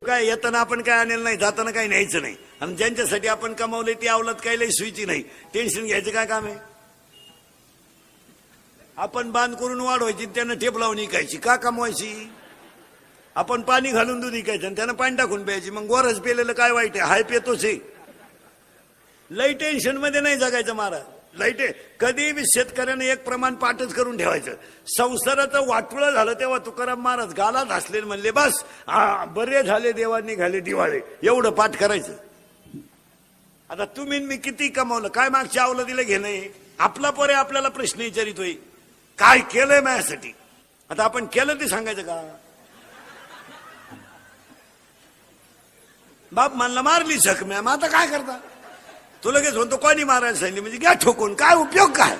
काय येताना आपण काय आणलं नाही, जाताना काही न्यायचं नाही, आणि ज्यांच्यासाठी आपण कमावले ती अवलाद काही लई सुईची नाही, टेन्शन घ्यायचं काय काम आहे? आपण बांध करून वाढवायची, त्यांना टेप लावून विकायची, का कमवायची? आपण पाणी घालून दूध विकायचं आणि त्यांना पाणी टाकून प्यायची, मग गोरच पेलेलं काय वाईट आहे? हाय पेतोच आहे. लई टेन्शन मध्ये नाही जगायचं महाराज. लाईट कधी बी शेतकऱ्याने एक प्रमाण पाठच करून ठेवायचं. संसाराचं वाटोळं झालं तेव्हा तुकाराम महाराज गालात हसले, म्हणले बस बरे झाले देवांनी घाले दिवाळे, एवढं पाठ करायचं. आता तुम्ही मी किती कमावलं, काय मागच्या अवलादीला घेणं? आपला पोरे आपल्याला प्रश्न विचारितोय, काय केलंय माझ्यासाठी? आता आपण केलं ते सांगायचं का? बाप म्हणला मारली जखम्या, मग आता काय करता? तू लगेच म्हणतो कोणी मारायला सांगितली म्हणजे घ्या ठोकून, काय उपयोग काय?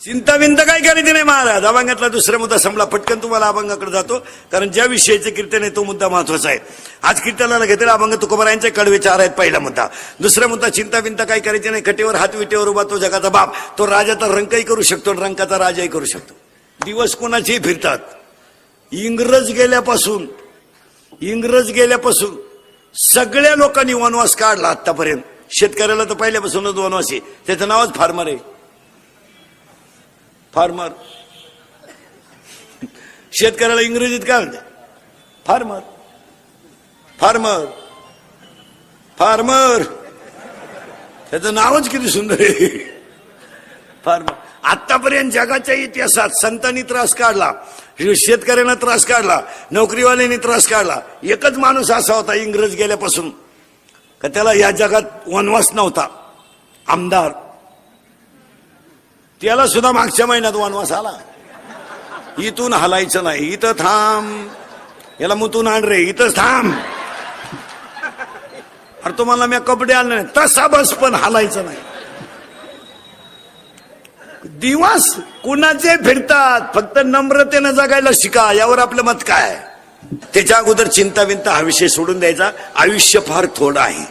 चिंता बिंता काय करायची नाही महाराज. अभंगातला दुसरा मुद्दा संपला, पटकन तुम्हाला अभंगाकडे जातो, कारण ज्या विषयाचे कीर्तन आहे तो मुद्दा महत्वाचा आहे. आज कीर्तनाला घेतलेला अभंग तुकोबारायांचे कडवे चार आहेत. पहिला मुद्दा. दुसरा मुद्दा, चिंता बिंता काय करायची नाही, कटेवर हात विटेवर उभा तो जगाचा बाप, तो राजाचा रंकही करू शकतो, रंकाचा राजाही करू शकतो. दिवस कोणाचेही फिरतात. इंग्रज गेल्यापासून सगळ्या लोकांनी वनवास काढला आतापर्यंत. शेतकऱ्याला तर पहिल्यापासूनच वनवास आहे, त्याचं नावच फार्मर आहे. फार्मर, शेतकऱ्याला इंग्रजीत काय म्हणते? फार्मर. फार्मर फार्मर त्याचं नावच किती सुंदर आहे, फार्मर. आतापर्यंत जगाच्या इतिहासात संतांनी त्रास काढला, शेतकऱ्यांना त्रास काढला, नोकरीवाल्यांनी त्रास काढला. एकच माणूस असा होता इंग्रज गेल्यापासून का त्याला या जगात वनवास नव्हता, आमदार. त्याला सुद्धा मागच्या महिन्यात वनवास आला. इथून हलायचं नाही, इथं थांब, याला मुतून आण रे, इथंच थांब. अरे तुम्हाला मी कपडे आणले नाही, तसा बस पण हलायचं नाही. दिवस कुणाचे फिरतात, फक्त नम्रतेनं जगायला शिका. यावर आपलं मत काय? त्याच्या अगोदर चिंता विंता हा विषय सोडून द्यायचा. आयुष्य फार थोडं आहे.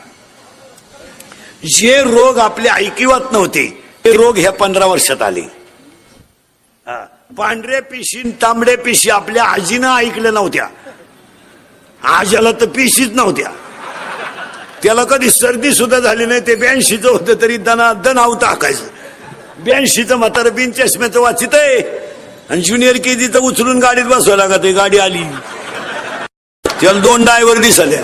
जे रोग आपल्या ऐकिवात नव्हते ते रोग ह्या 15 वर्षात आले. पांढऱ्या पिशी तांबड्या पिशी आपल्या आजीनं ऐकल्या नव्हत्या. आज्याला तर पिशीच नव्हत्या, त्याला कधी सर्दी सुद्धा झाली नाही. ते 82चं होतं तरी दन आऊत टाकायचं. 82चं म्हातारं बिन चष्म्याचं वाचित आहे, आणि ज्युनियर केजीचं उचलून गाडीत बसवायला लागत. गाडी आली त्याला 2 ड्रायव्हर दिसल्या.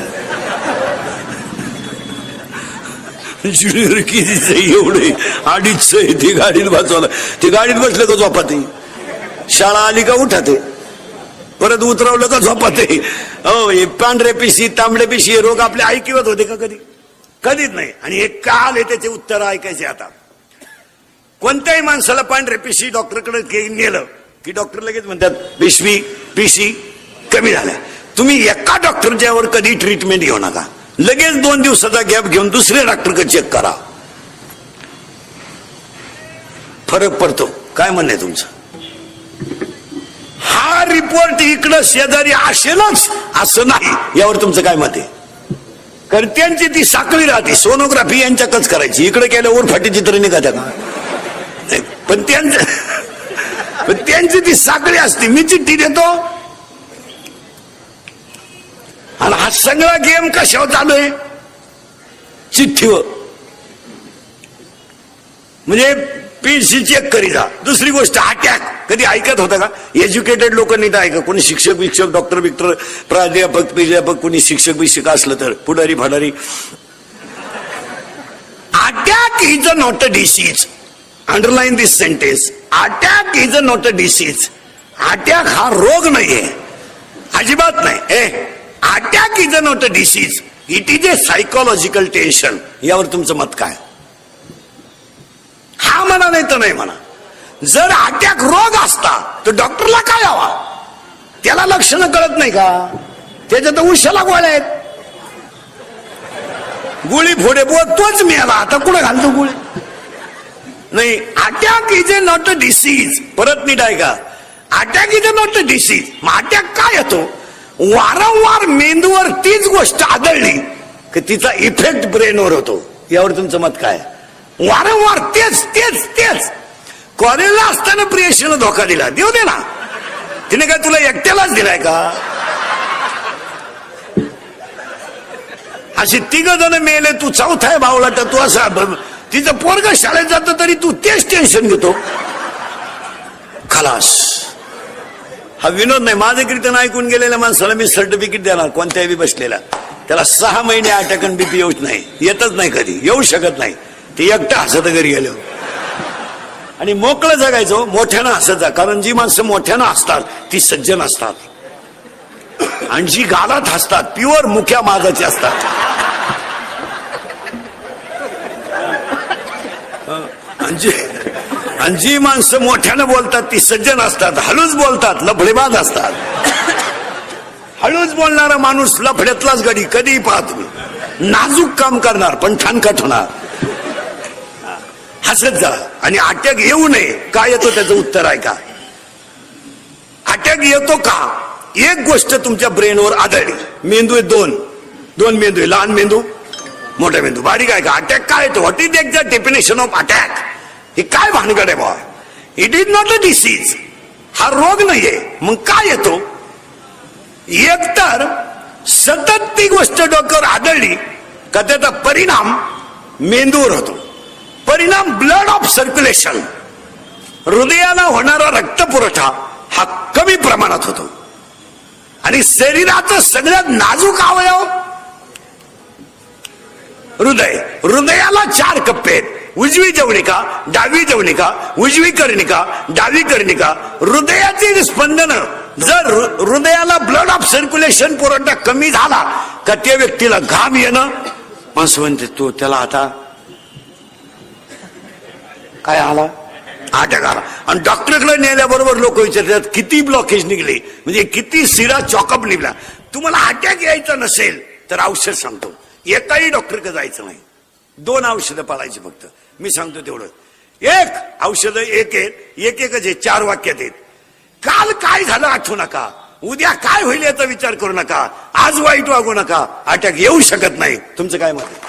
ज्युनियर केजीचं एवढे 2.5 ते गाडीत बसवलं. ते गाडीत बसलं का झोपात, शाळा आली का उठाते, परत उतरवलं का झोपाते. हे पांढऱ्या पिशी तांबड्या पिशी हे रोग आपल्या ऐकिवत होते का? कधीच नाही. आणि हे काल आहे त्याचे उत्तर ऐकायचे. आता कोणत्याही माणसाला पांढऱ्या पिशी डॉक्टरकडे नेलं की डॉक्टर लगेच म्हणतात पिशी कमी झाल्या. तुम्ही एका डॉक्टरच्यावर कधी ट्रीटमेंट घेऊ नका. लगेच 2 दिवसाचा गॅप घेऊन दुसऱ्या डॉक्टरकडे चेक करा, फरक पडतो. काय म्हणणं आहे तुमचं? हा रिपोर्ट इकडं शेजारी असेलच असं नाही, यावर तुमचं काय मत आहे? कर्त्यांची ती साखळी राहते. सोनोग्राफी यांच्याकच करायची, इकडे केल्यावर फाटी चित्र निघात्या का? पण त्यांची ती साखळी असते. मी चिठ्ठी देतो आणि हा सगळा गेम कशावर चालू आहे? चिठ्ठीवर. म्हणजे पीसी चेक करी जा. दुसरी गोष्ट, अटॅक कधी ऐकत होता का? एज्युकेटेड लोकांनी तर ऐका. कोणी शिक्षक डॉक्टर प्राध्यापक कोणी शिक्षक असलं तर पुढारी फाडारी. Attack is a not a disease. Underline this sentence. Attack is a not a disease. Attack हा रोग नाहीये, अजिबात नाही. Attack is a not a disease, it is a psychological tension. यावर तुमचं मत काय? हा म्हणा नाही तर नाही म्हणा. जर अटॅक रोग असता तर डॉक्टरला काय हवा? त्याला लक्षणं कळत नाही का? त्याच्यात उशाला गोळ्या आहेत, गोळी फोडे तोच मिळाला. आता कुठे घालतो गोळी? नाही. Attack is a not a disease. परत नीट आहे का? Attack is a not a disease. मग अटॅक काय येतो? वारंवार मेंदूवर तीच गोष्ट आदळली की तिचा इफेक्ट ब्रेनवर होतो. यावर तुमचं मत काय? वारंवार तेच तेच तेच. कॉलेजला असताना प्रियशीला धोका दिला, देऊ दे ना. तिने काय तुला एकट्यालाच दिलाय का? असे 3 जण मेले, तू चौथा आहे भावलाट. तू असा तिचं पोरग शाळेत जातं तरी तू तेच टेन्शन घेतो. खलास. हा विनोद नाही. माझं कीर्तन ऐकून गेलेल्या माणसाला मी सर्टिफिकेट देणार कोणत्याही बसलेला. त्याला 6 महिने अटॅक आणि बीपी येऊच नाही, येतच नाही, कधी येऊ शकत नाही. ते एकटं हसत घरी गेलो. आणि मोकळं जगायचो, मोठ्यानं हसत जा. कारण जी माणसं मोठ्यानं हसतात ती सज्जन असतात, आणि जी गालात हसतात प्युअर मुख्या माझाची असतात. आणि जी माणसं मोठ्यानं बोलतात ती सज्जन असतात, हळूच बोलतात लफडेबाज असतात. हळूच बोलणारा माणूस लफड्यातलाच गडी कधीही पाहा तुम्ही. नाजूक काम करणार पण ठाणकाट होणार. हसत जा. आणि अटॅक येऊ नये का येतो त्याचं उत्तर आहे का. अटॅक येतो का, एक गोष्ट तुमच्या ब्रेनवर आढळली. मेंदू आहे दोन मेंदू आहे, लहान मेंदू मोठा मेंदू. बारीक आहे का. अटॅक काय येतो, what is the definition of attack. हे काय भानगड आहे बा. It is not a disease. हा रोग नाहीये. मग काय येतो. एकतर सतत ती गोष्ट डोक्यावर आढळली का त्याचा परिणाम मेंदूवर होतो. परिणाम ब्लड ऑफ सर्क्युलेशन, हृदयाला होणारा रक्तपुरवठा हा कमी प्रमाणात होतो. आणि शरीराचं सगळ्यात नाजूक अवयव हृदय. हृदयाला 4 कप्पे आहेत. उजवी जवनिका, डावी जवनिका, उजवी कर्णिका, डावी कर्णिका. हृदयाची स्पंदन जर हृदयाला ब्लड ऑफ सर्क्युलेशन पुरवठा कमी झाला का त्या व्यक्तीला घाम येणं. माणसं म्हणते तो त्याला आता काय आला, अटॅक आला. आणि डॉक्टरकडे नेल्याबरोबर लोक विचारतात किती ब्लॉकेज निघले, म्हणजे किती शिरा चॉकअप निघला. तुम्हाला अटॅक यायचा नसेल तर औषध सांगतो. एकाही डॉक्टरकडे जायचं नाही. 2 औषधं पाळायची फक्त. मी सांगतो तेवढं. एक औषध एकच आहे. 4 वाक्यात आहेत. काल काय झालं आठवू नका, उद्या काय होईल याचा विचार करू नका, आज वाईट वागू नका. अटॅक येऊ शकत नाही. तुमचं काय मत आहे.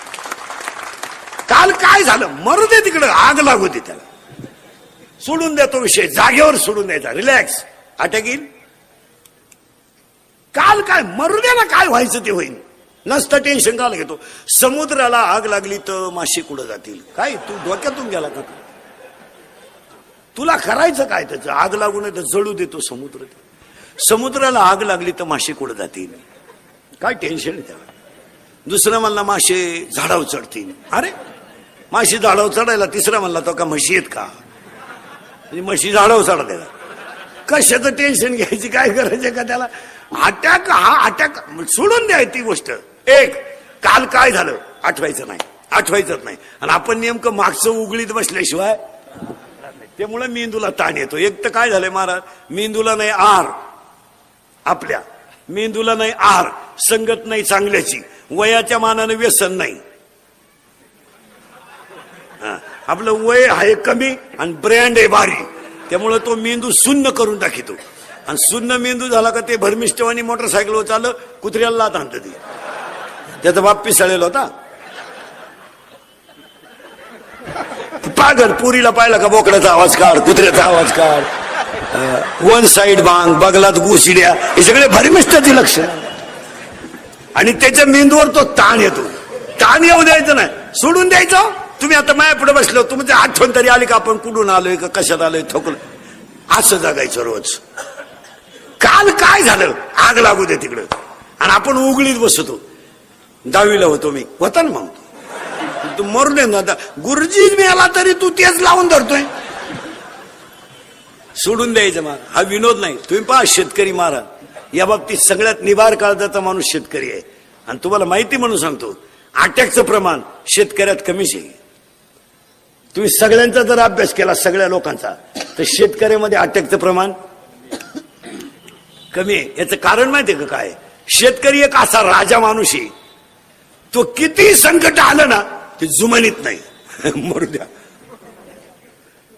काल काय झालं मरू दे तिकडं, आग लागू दे त्याला, सोडून द्या तो विषय, जागेवर सोडून द्यायचा, रिलॅक्स. अटॅक येईल. काल काय मरू दे ना, काय व्हायचं ते होईल. नसतं टेन्शन काल घेतो. समुद्राला आग लागली तर मासे कुठं जातील. काय तू डोक्यातून गेला का. तुला करायचं काय त्याचं. आग लागू नये तर जळू देतो समुद्र. समुद्राला आग लागली तर मासे कुठं जातील. काय टेन्शन आहे त्याला. दुसरा म्हणला मासे झाडावर चढतील. अरे माशी झाडावर चढायला. तिसरा म्हणला तो का म्हशी आहेत का, म्हणजे म्हशी झाडावर चढायला. कशाचं टेन्शन घ्यायची, काय करायचं का त्याला. अटॅक हा अटॅक सोडून द्याय ती गोष्ट. एक काल काय झालं आठवायचं नाही. आणि आपण नेमकं मागचं उघडीत बसल्याशिवाय, त्यामुळे मेंदूला ताण येतो. एक तर काय झालंय महाराज, मेंदूला नाही आर, आपल्या मेंदूला नाही आर, संगत नाही चांगल्याची, वयाच्या मानाने व्यसन नाही. आपलं वय आहे कमी आणि ब्रँड आहे भारी, त्यामुळे तो मेंदू शून्य करून टाकितो. आणि शून्य मेंदू झाला का ते भरमिष्टवानी मोटरसायकलवर चाललं, कुत्र्याला लात आणतं ते. त्याचा बाप पिसाळलेला होता. पागल पुरीला पाहिला का बोकड्याचा आवाज काढ, कुत्र्याचा आवाज काढ, वन साइड बांग, बगलात गुशिड्या, हे सगळे भरमिष्टाची लक्षण. आणि त्याच्या मेंदूवर तो ताण येतो. ताण येऊ द्यायचं नाही, सोडून द्यायचं. तुम्ही आता माया पुढे बसलो, तुमची आठवण तरी आली का आपण कुठून आलोय का कशात आलोय, थोकलं. असं जगायचं रोज. काल काय झालं आग लागू दे तिकडं. आणि आपण उघडीत बसतो. 10वीला होतो मी, होता ना मग तू मरू दे ना. आता गुरुजी मिळाला तरी तू तेच लावून धरतोय. सोडून द्यायचं मग. हा विनोद नाही. तुम्ही पहा शेतकरी महाराज, या बाबतीत सगळ्यात निभार काळजाचा माणूस शेतकरी आहे. आणि तुम्हाला माहिती म्हणून सांगतो, अटॅकचं प्रमाण शेतकऱ्यात कमीच आहे. तुम्ही सगळ्यांचा जर अभ्यास केला, सगळ्या लोकांचा, तर शेतकऱ्यामध्ये अटॅकचं प्रमाण कमी आहे. याचं कारण माहितीये का काय. शेतकरी एक असा राजा माणूस आहे, तो किती संकट आलं ना ते जुमानीत नाही. मरू द्या.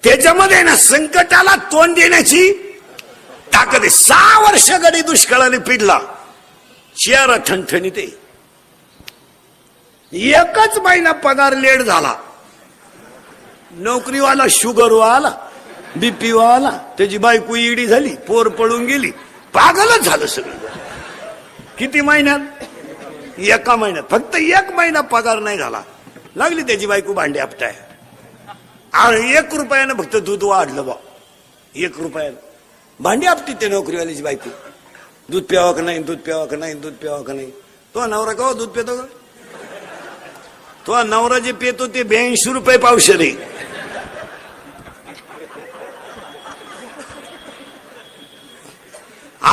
त्याच्यामध्ये ना संकटाला तोंड देण्याची ताकद आहे. 6 वर्ष गडी दुष्काळाने पिडला, चेहरा ठणठणीत आहे. 1च महिना पगार लेट झाला, नोकरीवाला शुगरवाला, बीपी वाला, त्याची बायको इडी झाली, पोर पळून गेली, पागलच झालं सगळं. किती महिन्यात एका महिन्यात, फक्त 1 महिना पगार नाही झाला, लागली त्याची बायको भांडी आपटाय. 1 रुपयानं फक्त दूध वाढलं बा, 1 रुपयानं भांडी आपटी ते नोकरीवाल्याची बायको. दूध प्यावं का नाही, दूध प्यावं का नाही, दूध प्यावं का नाही. तो नवरा का दूध पितो का? तो नवरा जे पितो ते 82 रुपये पावशेर आहे.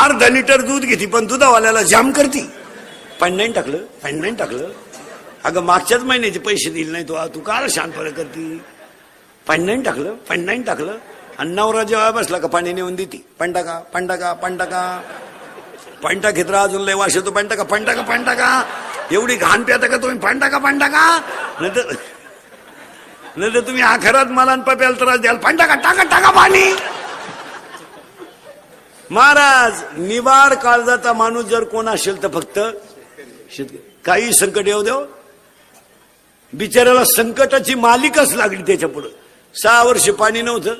अर्धा लिटर दूध घेते पण दुधावाल्याला जाम करती. पाणी टाकलं. अगं मागच्याच महिन्याचे पैसे दिले नाही तू का शांतपणे करती. पाणी टाकलं आणि नवरा जेव्हा बसला का पाणी नेऊन देते. पाणी टाकीत राहा, अजून लय वाश येतो. पाणी टाका. एवढी घाण प्याता का तुम्ही? पाणी टाका. नाही तर तुम्ही आखरात मला पप्याला त्रास द्याल. पाणी टाका पाणी. महाराज, निवार काळजाचा माणूस जर कोण असेल तर फक्त शेतकरी. काही संकट येऊ देव, बिचाऱ्याला संकटाची मालिकच लागली त्याच्या पुढे. 6 वर्ष पाणी नव्हतं,